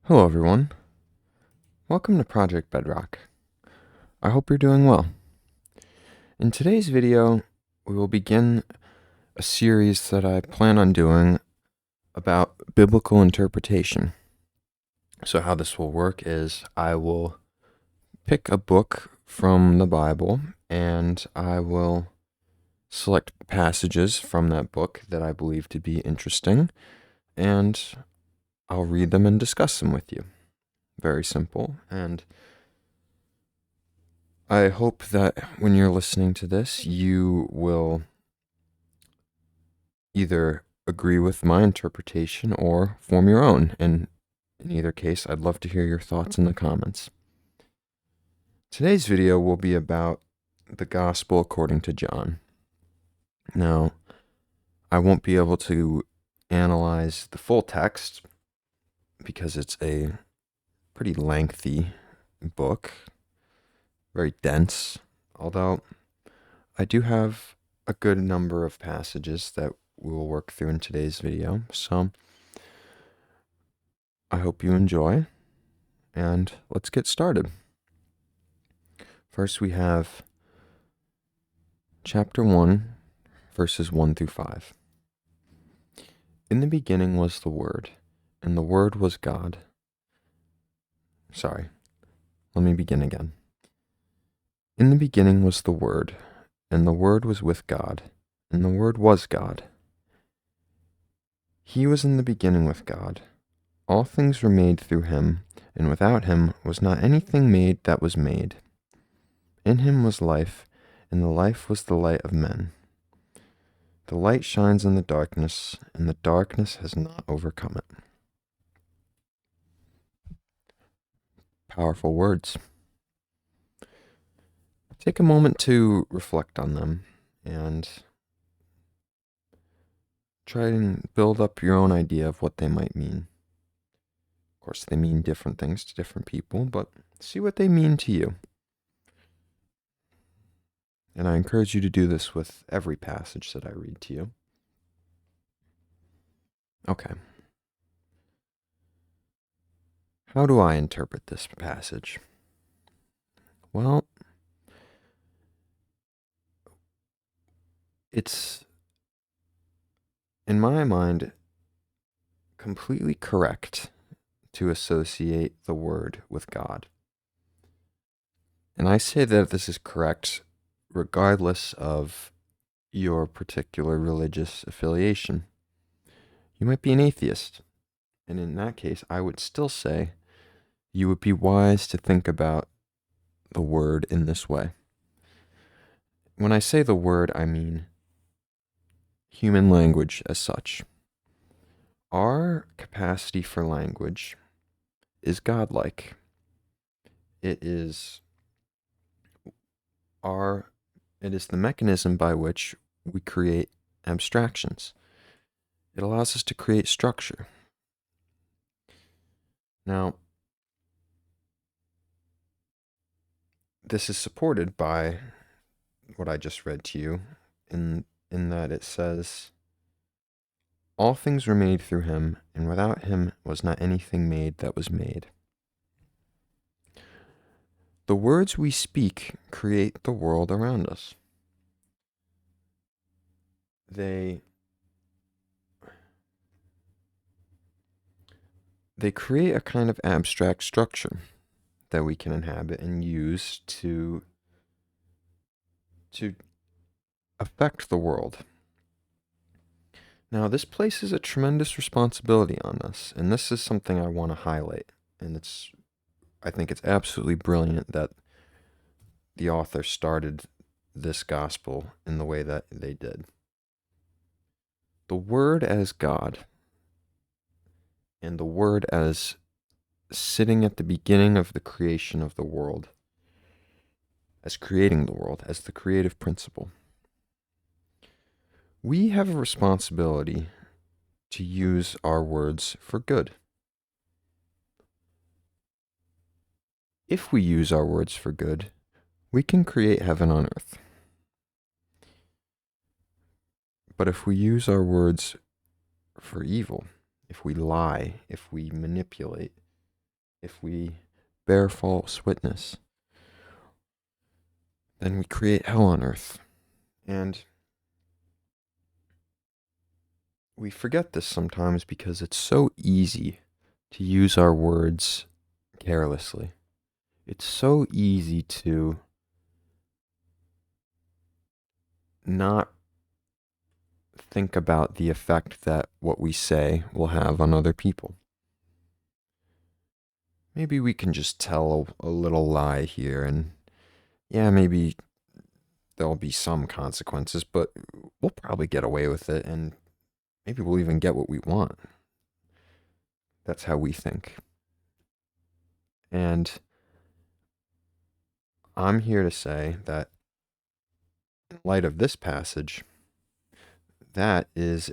Hello, everyone. Welcome to Project Bedrock. I hope you're doing well. In today's video, we will begin a series that I plan on doing about biblical interpretation. So how this will work is I will pick a book from the Bible and I will select passages from that book that I believe to be interesting, and I'll read them and discuss them with you. Very simple. And I hope that when you're listening to this, you will either agree with my interpretation or form your own. And in either case, I'd love to hear your thoughts in the comments. Today's video will be about the Gospel according to John. Now, I won't be able to analyze the full text because it's a pretty lengthy book, very dense, although I do have a good number of passages that we will work through in today's video. So I hope you enjoy, and let's get started. First, we have chapter 1, verses 1 through 5. In the beginning was the Word, and the Word was God. Sorry, let me begin again. In the beginning was the Word, and the Word was with God, and the Word was God. He was in the beginning with God. All things were made through him, and without him was not anything made that was made. In him was life, and the life was the light of men. The light shines in the darkness, and the darkness has not overcome it. Powerful words. Take a moment to reflect on them and try and build up your own idea of what they might mean. Of course, they mean different things to different people, but see what they mean to you. And I encourage you to do this with every passage that I read to you. Okay. How do I interpret this passage? Well, it's, in my mind, completely correct to associate the Word with God. And I say that this is correct regardless of your particular religious affiliation. You might be an atheist, and in that case, I would still say you would be wise to think about the Word in this way. When I say the Word, I mean human language as such. Our capacity for language is godlike. It is the mechanism by which we create abstractions. It allows us to create structure. Now, this is supported by what I just read to you, in that it says, all things were made through him, and without him was not anything made that was made. The words we speak create the world around us. They create a kind of abstract structure that we can inhabit and use to affect the world. Now, this places a tremendous responsibility on us, and this is something I want to highlight. And I think it's absolutely brilliant that the author started this gospel in the way that they did. The Word as God, and the Word as sitting at the beginning of the creation of the world, as creating the world, as the creative principle. We have a responsibility to use our words for good. If we use our words for good, we can create heaven on earth. But if we use our words for evil, if we lie, if we manipulate, if we bear false witness, then we create hell on earth. And we forget this sometimes because it's so easy to use our words carelessly. It's so easy to not think about the effect that what we say will have on other people. Maybe we can just tell a little lie here, and yeah, maybe there'll be some consequences, but we'll probably get away with it, and maybe we'll even get what we want. That's how we think. And I'm here to say that in light of this passage, that is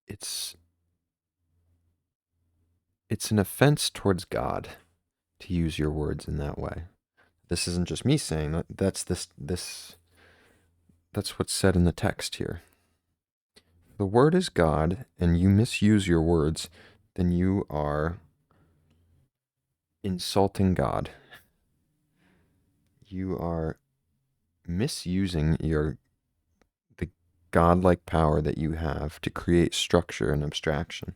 it's it's an offense towards God to use your words in that way. This isn't just me saying that. That's what's said in the text here. The word is God, and you misuse your words, then you are insulting God. You are misusing the godlike power that you have to create structure and abstraction.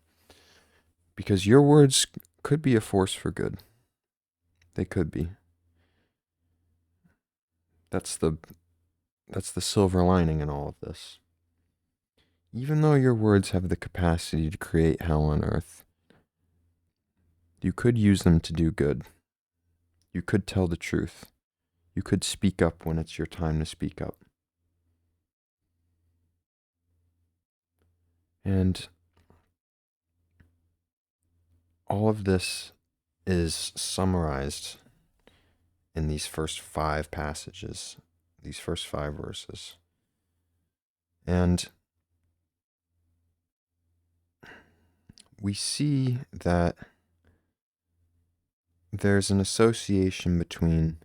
Because your words could be a force for good. They could be. That's the silver lining in all of this. Even though your words have the capacity to create hell on earth, you could use them to do good. You could tell the truth. You could speak up when it's your time to speak up. And all of this is summarized in these first 5 passages, these first 5 verses. And we see that there's an association between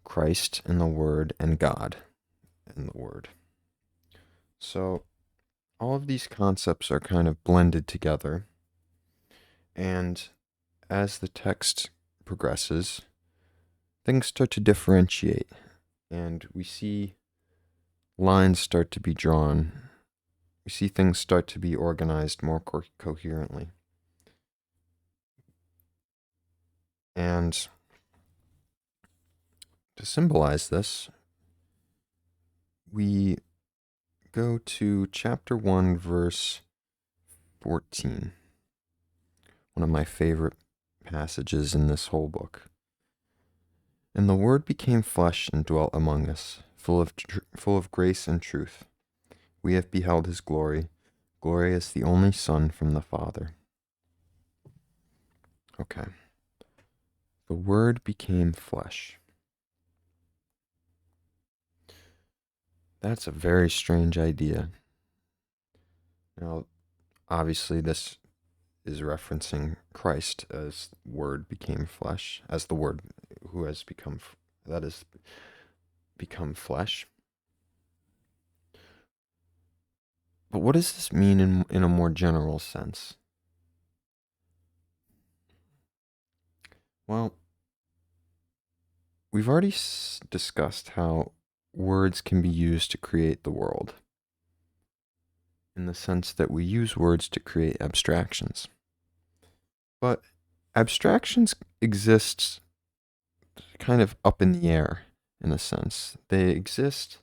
Christ and the Word and God and the Word. So all of these concepts are kind of blended together. And as the text progresses, things start to differentiate, and we see lines start to be drawn. We see things start to be organized more coherently. And to symbolize this, we go to chapter 1, verse 14, one of my favorite passages in this whole book. And the Word became flesh and dwelt among us, full of grace and truth. We have beheld his glory, glory as the only Son from the Father. Okay. The Word became flesh. That's a very strange idea. Now, obviously, this is referencing Christ as Word became flesh, as the Word who has become, that is, become flesh. But what does this mean in a more general sense? Well, we've already discussed how words can be used to create the world, in the sense that we use words to create abstractions. But abstractions exist kind of up in the air, in a sense. They exist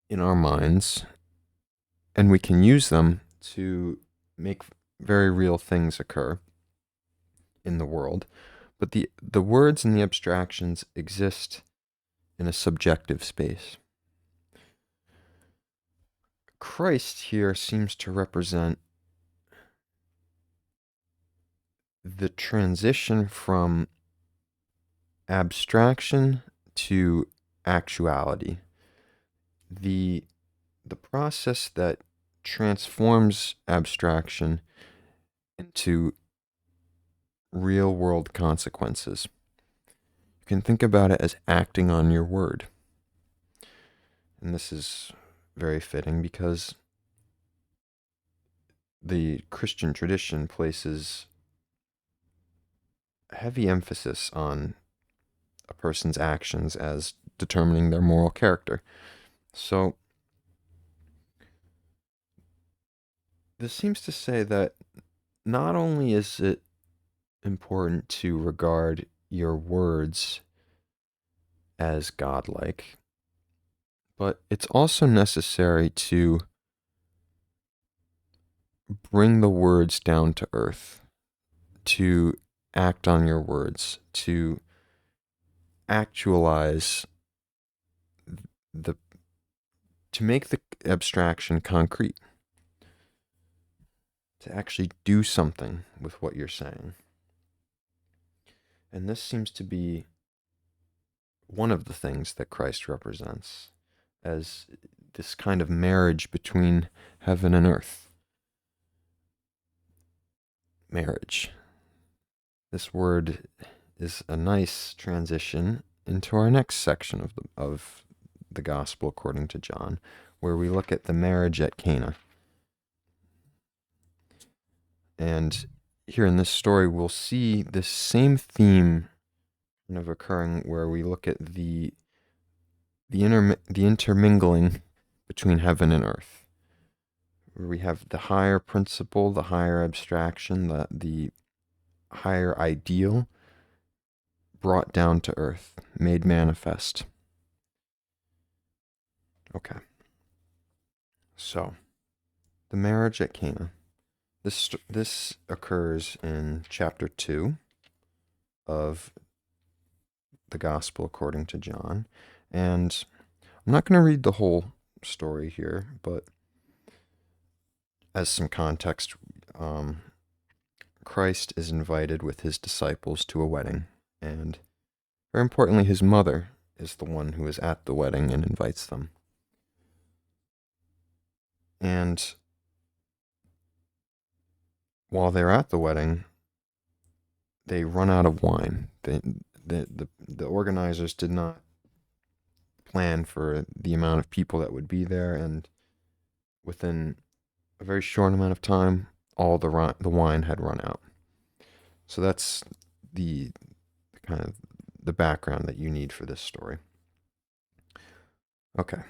in our minds, and we can use them to make very real things occur in the world. But the words and the abstractions exist in a subjective space. Christ here seems to represent the transition from abstraction to actuality. The process that transforms abstraction into real world consequences. You can think about it as acting on your word. And this is very fitting because the Christian tradition places heavy emphasis on a person's actions as determining their moral character. So this seems to say that not only is it important to regard your words as godlike, but it's also necessary to bring the words down to earth, to act on your words, to actualize the to make the abstraction concrete, to actually do something with what you're saying. And this seems to be one of the things that Christ represents as this kind of marriage between heaven and earth. Marriage. This word is a nice transition into our next section of the Gospel according to John, where we look at the marriage at Cana. And here in this story, we'll see this same theme kind of occurring, where we look at the intermingling between heaven and earth, where we have the higher principle, the higher abstraction, the higher ideal brought down to earth, made manifest. Okay. So, the marriage at Cana. This occurs in chapter 2 of the Gospel according to John. And I'm not going to read the whole story here, but as some context, Christ is invited with his disciples to a wedding, and very importantly, his mother is the one who is at the wedding and invites them. And while they're at the wedding, they run out of wine. The organizers did not plan for the amount of people that would be there, and within a very short amount of time, all the wine had run out. So that's the kind of the background that you need for this story. Okay.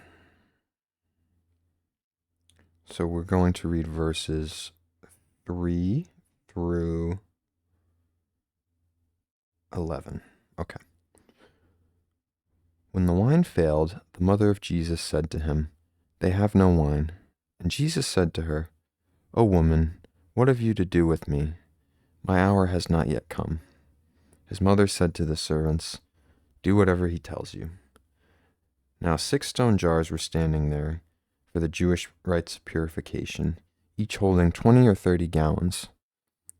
So we're going to read verses 3 through 11. Okay. When the wine failed, the mother of Jesus said to him, "They have no wine." And Jesus said to her, "O woman, what have you to do with me? My hour has not yet come." His mother said to the servants, "Do whatever he tells you." Now 6 stone jars were standing there for the Jewish rites of purification, each holding 20 or 30 gallons.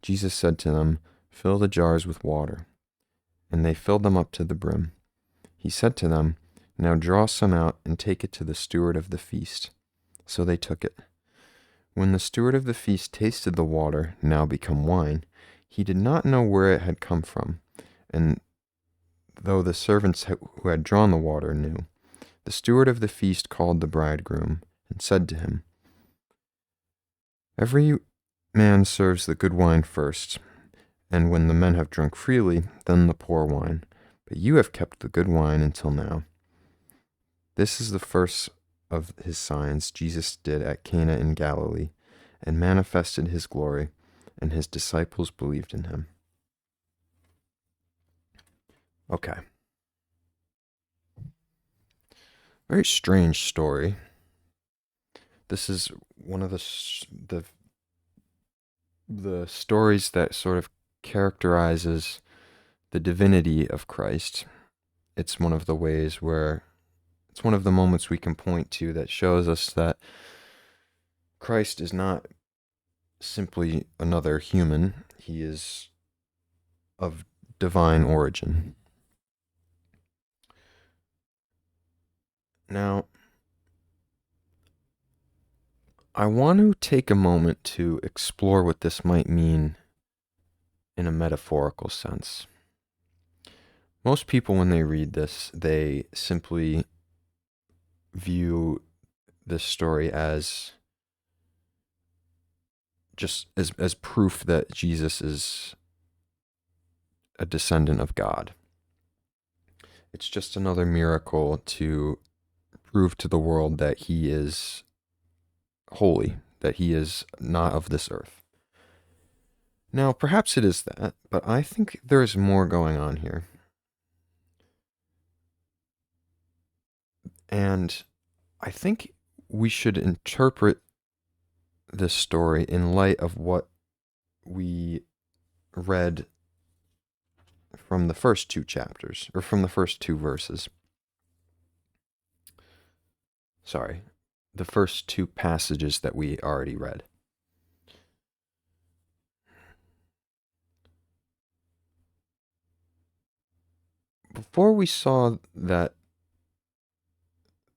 Jesus said to them, "Fill the jars with water." And they filled them up to the brim. He said to them, "Now draw some out and take it to the steward of the feast." So they took it. When the steward of the feast tasted the water, now become wine, he did not know where it had come from, and though the servants who had drawn the water knew. The steward of the feast called the bridegroom and said to him, "Every man serves the good wine first, and when the men have drunk freely, then the poor wine. But you have kept the good wine until now." This is the first of his signs Jesus did at Cana in Galilee, and manifested his glory, and his disciples believed in him. Okay. Very strange story. This is one of the stories that sort of characterizes the divinity of Christ. It's one of the ways where it's one of the moments we can point to that shows us that Christ is not simply another human. He is of divine origin. Now, I want to take a moment to explore what this might mean in a metaphorical sense. Most people, when they read this, they simply view this story as just as proof that Jesus is a descendant of God. It's just another miracle to prove to the world that he is holy, that he is not of this earth. Now, perhaps it is that, but I think there is more going on here. And I think we should interpret this story in light of what we read from the first two chapters, or from the first two verses. Sorry, the first two passages that we already read. Before we saw that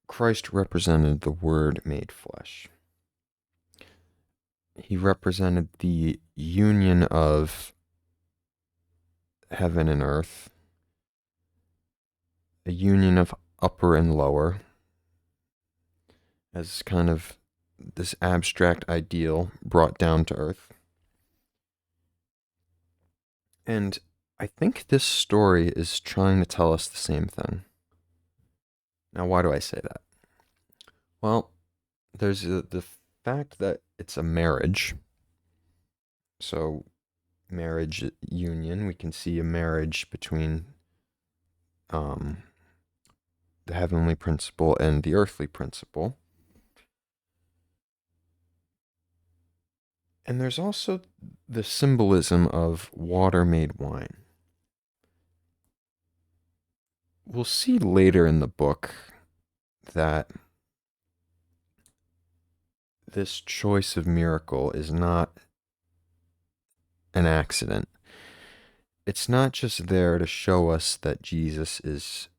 Christ represented the Word made flesh, he represented the union of heaven and earth, a union of upper and lower, as kind of this abstract ideal brought down to earth. And I think this story is trying to tell us the same thing. Now, why do I say that? Well, there's the fact that it's a marriage. So, marriage union, we can see a marriage between the heavenly principle and the earthly principle. And there's also the symbolism of water made wine. We'll see later in the book that this choice of miracle is not an accident. It's not just there to show us that Jesus is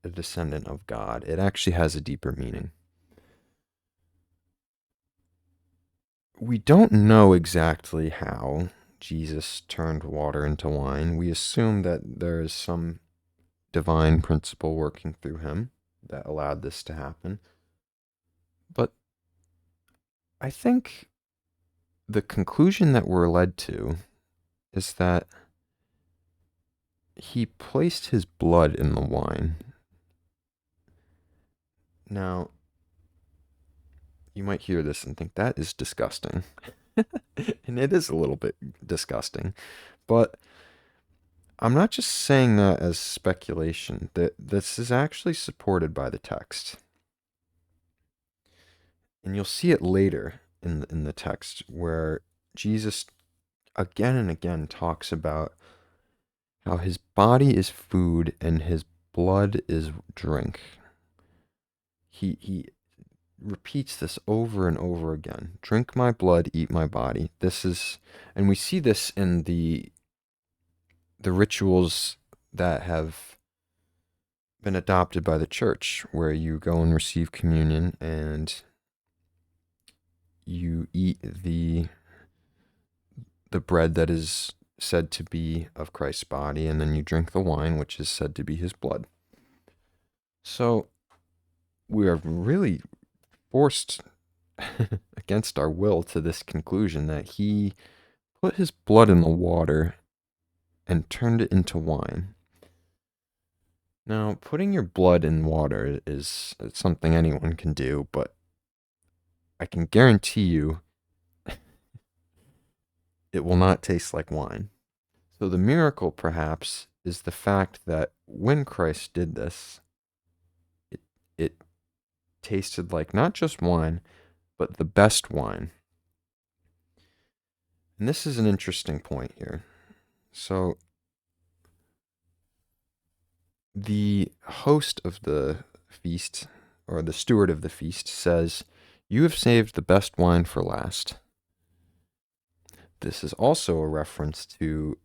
a descendant of God. It actually has a deeper meaning. We don't know exactly how Jesus turned water into wine. We assume that there is some divine principle working through him that allowed this to happen. But I think the conclusion that we're led to is that he placed his blood in the wine. Now, you might hear this and think that is disgusting. And it is a little bit disgusting. But I'm not just saying that as speculation. That this is actually supported by the text. And you'll see it later in the text where Jesus again and again talks about how his body is food and his blood is drink. He repeats this over and over again. Drink my blood, eat my body. This is, and we see this in the rituals that have been adopted by the church, where you go and receive communion and you eat the bread that is said to be of Christ's body, and then you drink the wine, which is said to be his blood. So we are really forced against our will to this conclusion that he put his blood in the water and turned it into wine. Now, putting your blood in water is something anyone can do, but I can guarantee you it will not taste like wine. So the miracle, perhaps, is the fact that when Christ did this, it tasted like not just wine, but the best wine. And this is an interesting point here. So the host of the feast, or the steward of the feast, says, "You have saved the best wine for last." This is also a reference to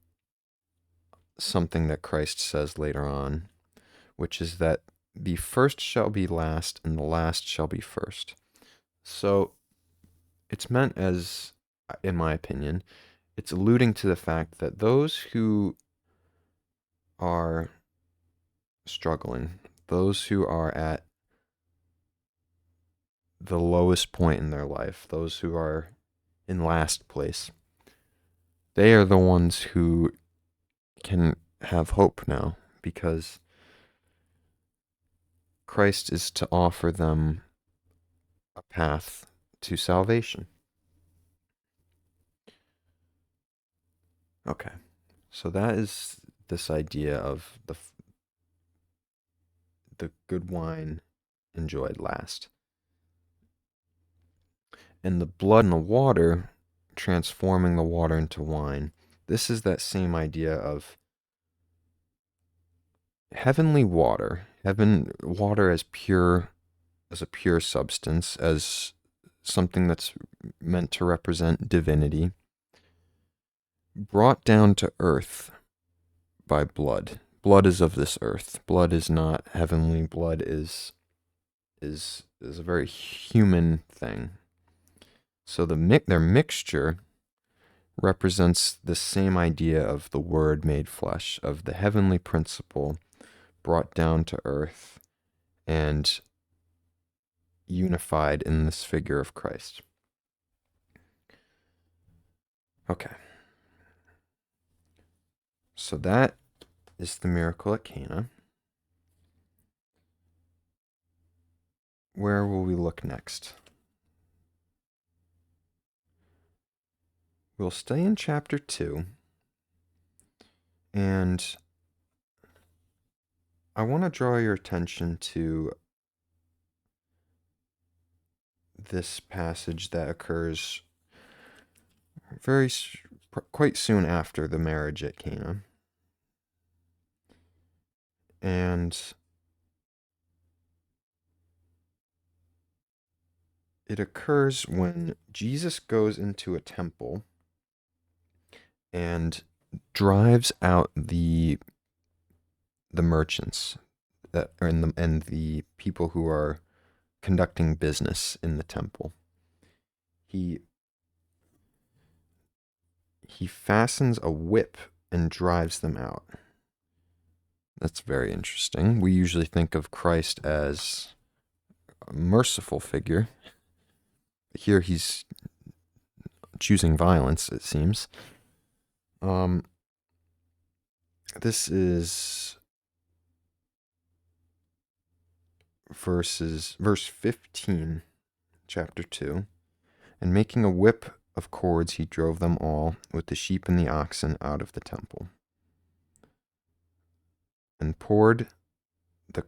something that Christ says later on, which is that the first shall be last and the last shall be first. So it's meant as, in my opinion, it's alluding to the fact that those who are struggling, those who are at the lowest point in their life, those who are in last place. They are the ones who can have hope now because Christ is to offer them a path to salvation. Okay, so that is this idea of the good wine enjoyed last. And the blood and the water transforming the water into wine. This is that same idea of heavenly water, water as a pure substance, as something that's meant to represent divinity, brought down to earth by blood. Blood is of this earth. Blood is not heavenly. Blood is a very human thing. So their mixture represents the same idea of the Word made flesh, of the heavenly principle brought down to earth and unified in this figure of Christ. Okay. So that is the miracle at Cana. Where will we look next? We'll stay in chapter 2, and I want to draw your attention to this passage that occurs quite soon after the marriage at Cana. And it occurs when Jesus goes into a temple and drives out the merchants that are and the people who are conducting business in the temple. He fastens a whip and drives them out. That's very interesting. We usually think of Christ as a merciful figure. Here he's choosing violence, it seems. This is verse 15, chapter 2. And making a whip of cords, he drove them all with the sheep and the oxen out of the temple, and poured out the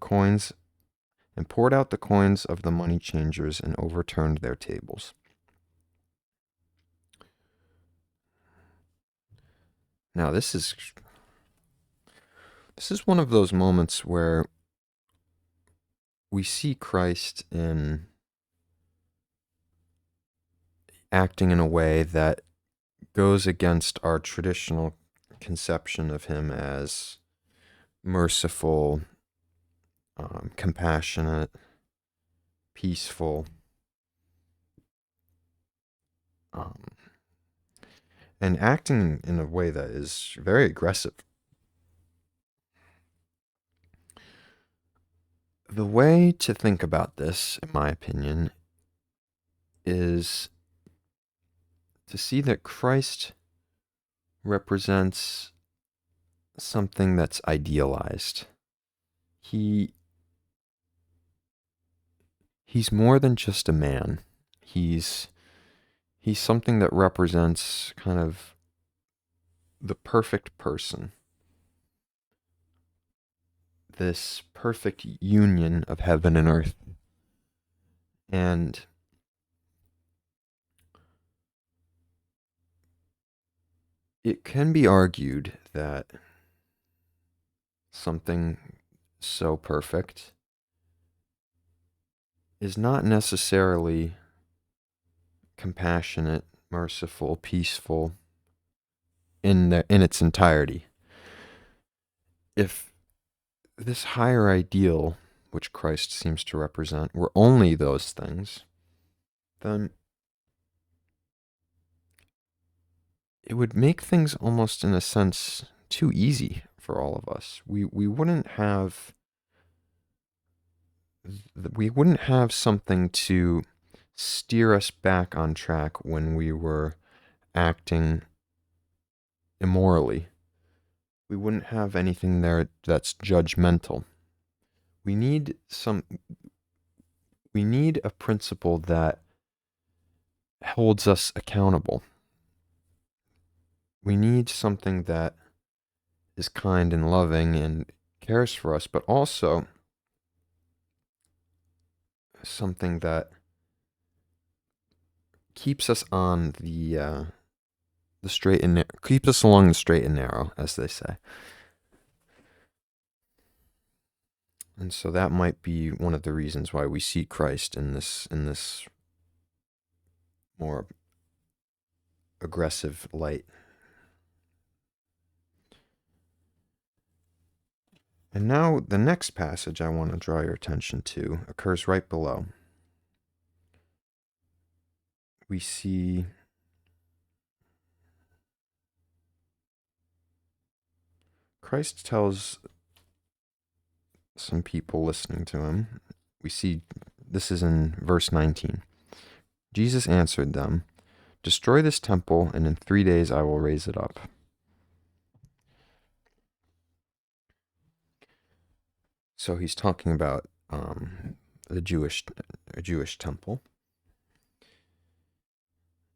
coins of the money changers and overturned their tables. Now this is one of those moments where we see Christ acting in a way that goes against our traditional conception of him as merciful, compassionate, peaceful, and acting in a way that is very aggressive. The way to think about this, in my opinion, is to see that Christ represents something that's idealized. He's more than just a man. He's something that represents kind of the perfect person. This perfect union of heaven and earth. And it can be argued that something so perfect is not necessarily compassionate, merciful, peaceful in its entirety. If this higher ideal, which Christ seems to represent, were only those things, then it would make things almost, in a sense, too easy for all of us. We wouldn't have something to steer us back on track when we were acting immorally. We wouldn't have anything there that's judgmental. We need a principle that holds us accountable. We need something that is kind and loving and cares for us, but also something that keeps us on the straight and keeps us along the straight and narrow, as they say. And so that might be one of the reasons why we see Christ in this more aggressive light. And now the next passage I want to draw your attention to occurs right below. We see Christ tells some people listening to him. We see this is in verse 19. Jesus answered them, "Destroy this temple, and in 3 days I will raise it up." So he's talking about the Jewish temple.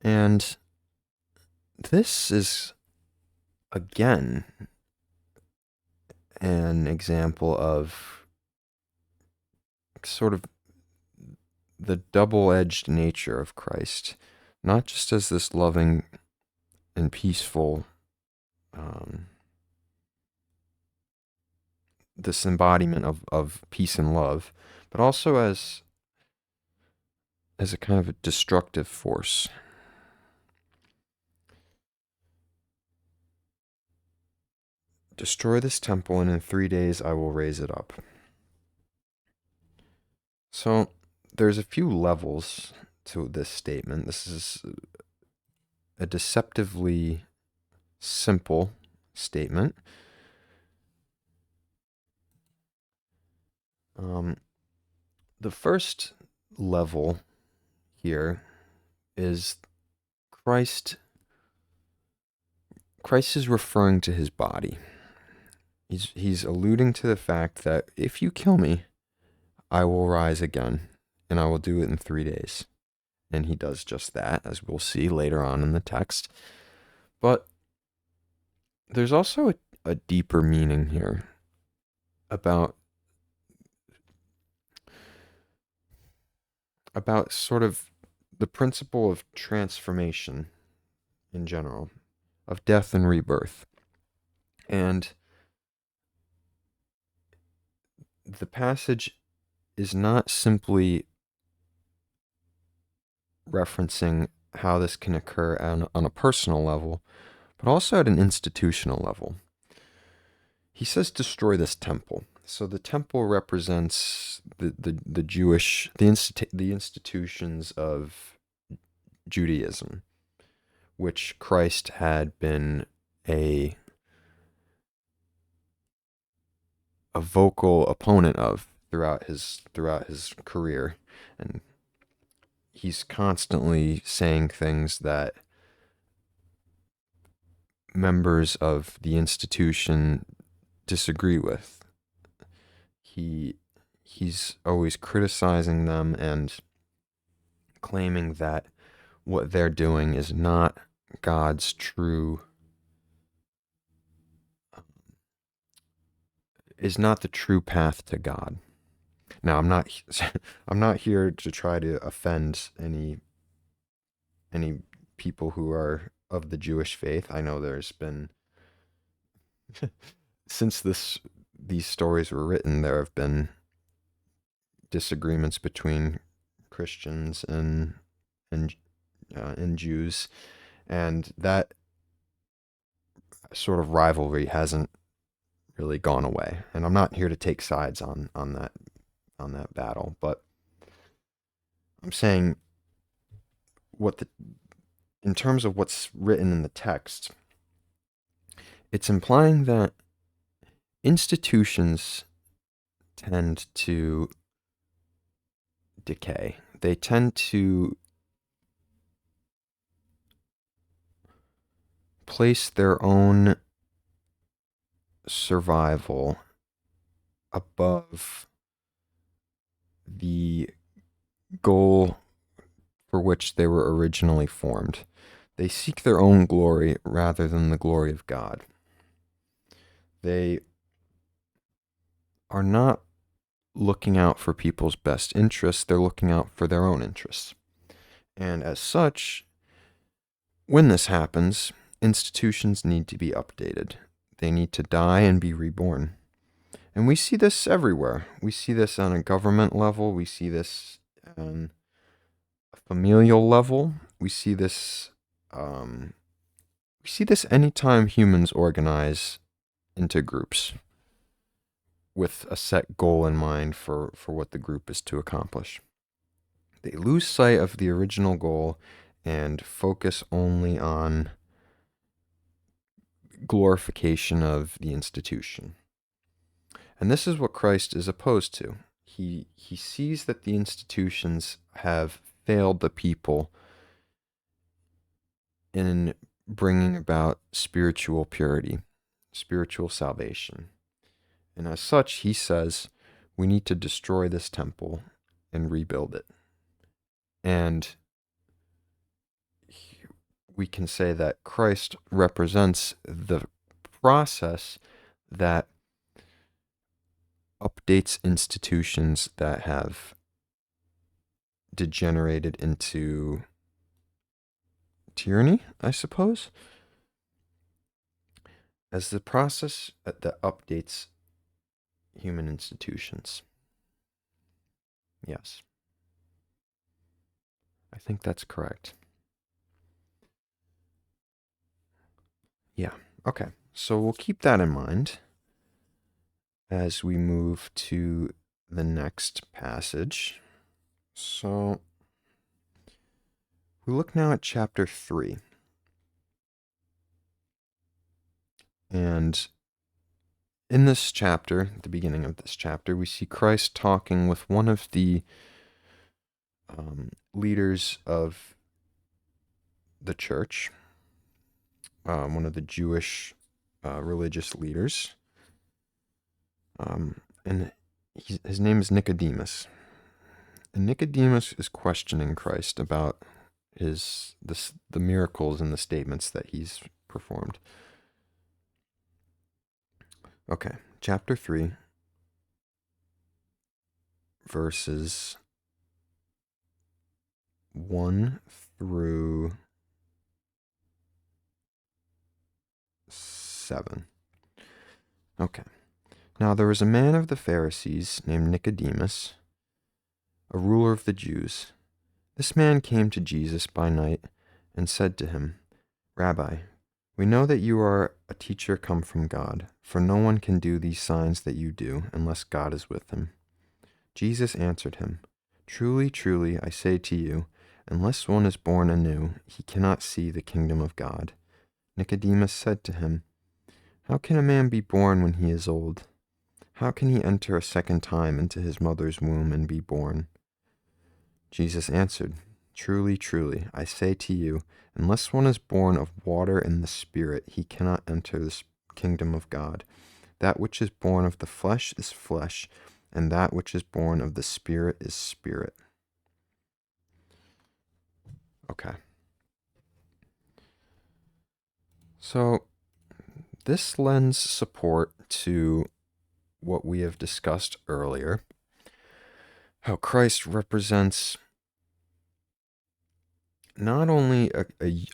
And this is, again, an example of sort of the double-edged nature of Christ, not just as this loving and peaceful, this embodiment of peace and love, but also as a kind of a destructive force. Destroy this temple, and in 3 days I will raise it up. So there's a few levels to this statement. This is a deceptively simple statement. The first level here is Christ is referring to his body. He's alluding to the fact that if you kill me, I will rise again, and I will do it in 3 days. And he does just that, as we'll see later on in the text. But there's also a deeper meaning here about sort of the principle of transformation in general, of death and rebirth. And the passage is not simply referencing how this can occur on a personal level, but also at an institutional level. He says, destroy this temple. So the temple represents the Jewish, the institutions of Judaism, which Christ had been a vocal opponent of throughout his career, and he's constantly saying things that members of the institution disagree with. He's always criticizing them and claiming that what they're doing is not God's true, is not the true path to God. Now, I'm not here to try to offend any people who are of the Jewish faith. I know there's been since these stories were written, there have been disagreements between Christians and Jews, and that sort of rivalry hasn't really gone away. And I'm not here to take sides on that battle, but I'm saying in terms of what's written in the text, it's implying that institutions tend to decay. they tend to place their own survival above the goal for which they were originally formed. They seek their own glory rather than the glory of God. They are not looking out for people's best interests, they're looking out for their own interests. And as such, when this happens, institutions need to be updated. They need to die and be reborn. And we see this everywhere. We see this on a government level. We see this on a familial level. We see this anytime humans organize into groups with a set goal in mind for what the group is to accomplish. They lose sight of the original goal and focus only on glorification of the institution. And this is what Christ is opposed to. He sees that the institutions have failed the people in bringing about spiritual purity, spiritual salvation. And as such, he says, we need to destroy this temple and rebuild it. And we can say that Christ represents the process that updates institutions that have degenerated into tyranny, I suppose, as the process that updates human institutions. Yes. I think that's correct. Yeah. Okay. So we'll keep that in mind as we move to the next passage. So we look now at chapter 3. And in this chapter, at the beginning of this chapter, we see Christ talking with one of the leaders of the church, one of the Jewish religious leaders. And his name is Nicodemus. And Nicodemus is questioning Christ about the miracles and the statements that he's performed. Okay, chapter 3, verses 1 through 7. Okay. Now there was a man of the Pharisees named Nicodemus, a ruler of the Jews. This man came to Jesus by night and said to him, Rabbi, we know that you are a teacher come from God, for no one can do these signs that you do unless God is with him. Jesus answered him, Truly, truly, I say to you, unless one is born anew, he cannot see the kingdom of God. Nicodemus said to him, How can a man be born when he is old? How can he enter a second time into his mother's womb and be born? Jesus answered, Truly, truly, I say to you, unless one is born of water and the Spirit, he cannot enter the kingdom of God. That which is born of the flesh is flesh, and that which is born of the Spirit is spirit. Okay. So, this lends support to what we have discussed earlier, how Christ represents not only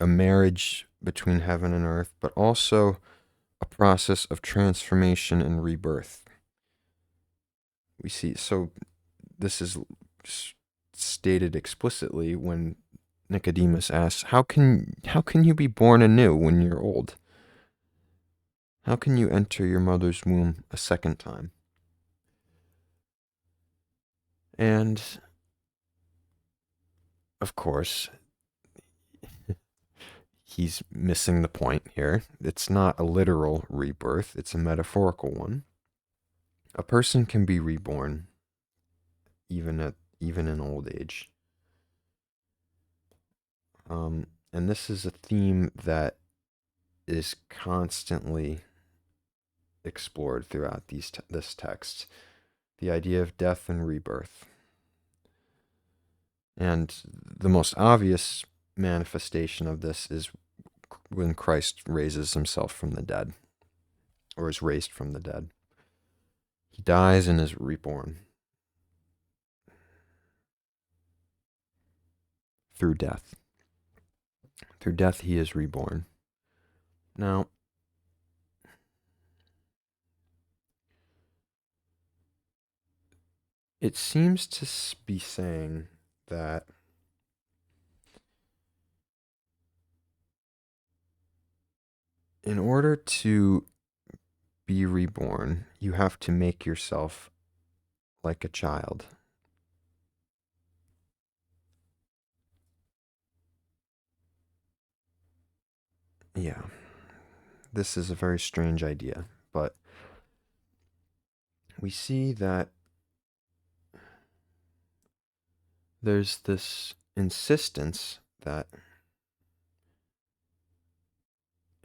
a marriage between heaven and earth, but also a process of transformation and rebirth. We see, so this is stated explicitly when Nicodemus asks, how can you be born anew when you're old? How can you enter your mother's womb a second time? And, of course, he's missing the point here. It's not a literal rebirth, it's a metaphorical one. A person can be reborn even in old age. And this is a theme that is constantly explored throughout this text, the idea of death and rebirth. And the most obvious manifestation of this is when Christ raises himself from the dead, or is raised from the dead. He dies and is reborn through death. Through death, he is reborn. Now, it seems to be saying that in order to be reborn, you have to make yourself like a child. Yeah, this is a very strange idea, but we see that there's this insistence that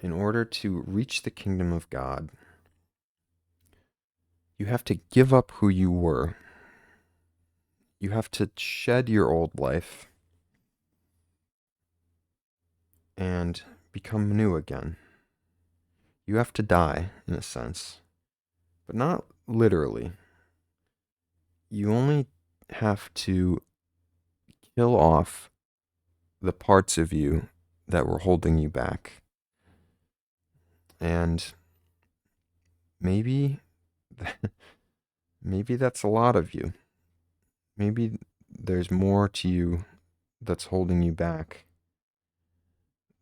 in order to reach the kingdom of God, you have to give up who you were. You have to shed your old life and become new again. You have to die, in a sense, but not literally. You only have to kill off the parts of you that were holding you back. And maybe maybe that's a lot of you. Maybe there's more to you that's holding you back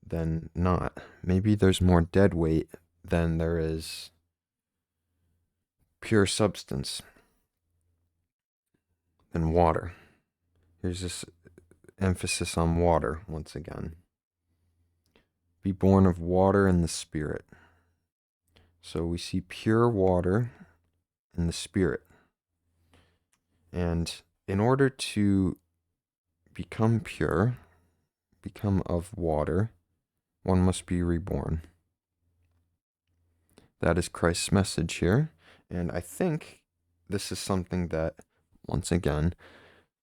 than not. Maybe there's more dead weight than there is pure substance, than water. Here's this emphasis on water once again. Be born of water and the Spirit. So we see pure water and the Spirit. And in order to become pure, become of water, one must be reborn. That is Christ's message here. And I think this is something that, once again,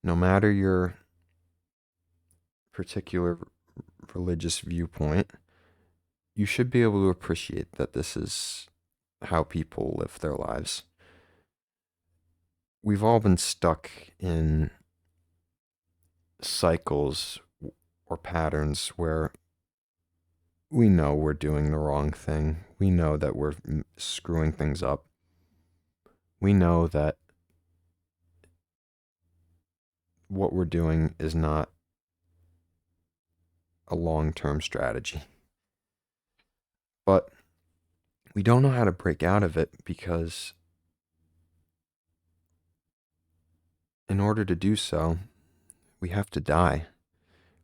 no matter your particular religious viewpoint, you should be able to appreciate that this is how people live their lives. We've all been stuck in cycles or patterns where we know we're doing the wrong thing. We know that we're screwing things up. We know that what we're doing is not a long-term strategy. But we don't know how to break out of it because in order to do so, we have to die.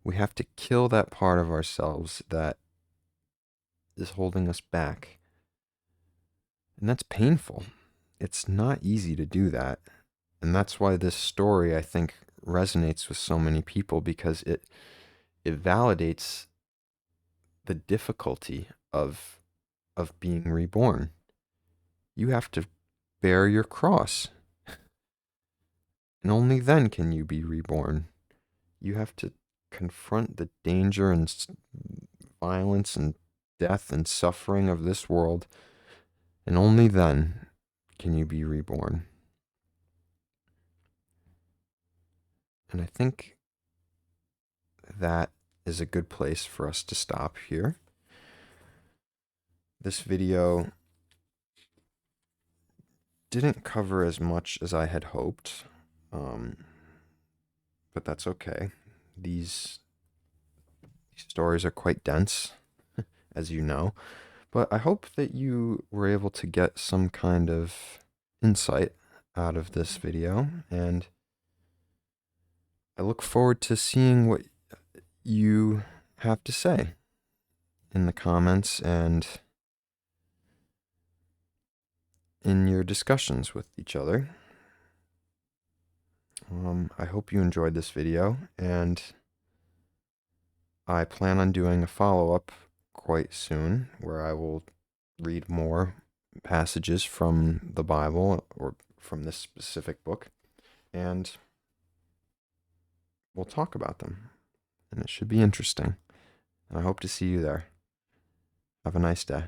We have to kill that part of ourselves that is holding us back. And that's painful. It's not easy to do that. And that's why this story, I think, resonates with so many people, because it validates the difficulty of being reborn. You have to bear your cross. And only then can you be reborn. You have to confront the danger and violence and death and suffering of this world, and only then can you be reborn. And I think that is a good place for us to stop here. This video didn't cover as much as I had hoped, but that's okay. These stories are quite dense, as you know, but I hope that you were able to get some kind of insight out of this video, and I look forward to seeing what you have to say in the comments and in your discussions with each other. I hope you enjoyed this video, and I plan on doing a follow-up quite soon where I will read more passages from the Bible or from this specific book, and we'll talk about them. And it should be interesting. And I hope to see you there. Have a nice day.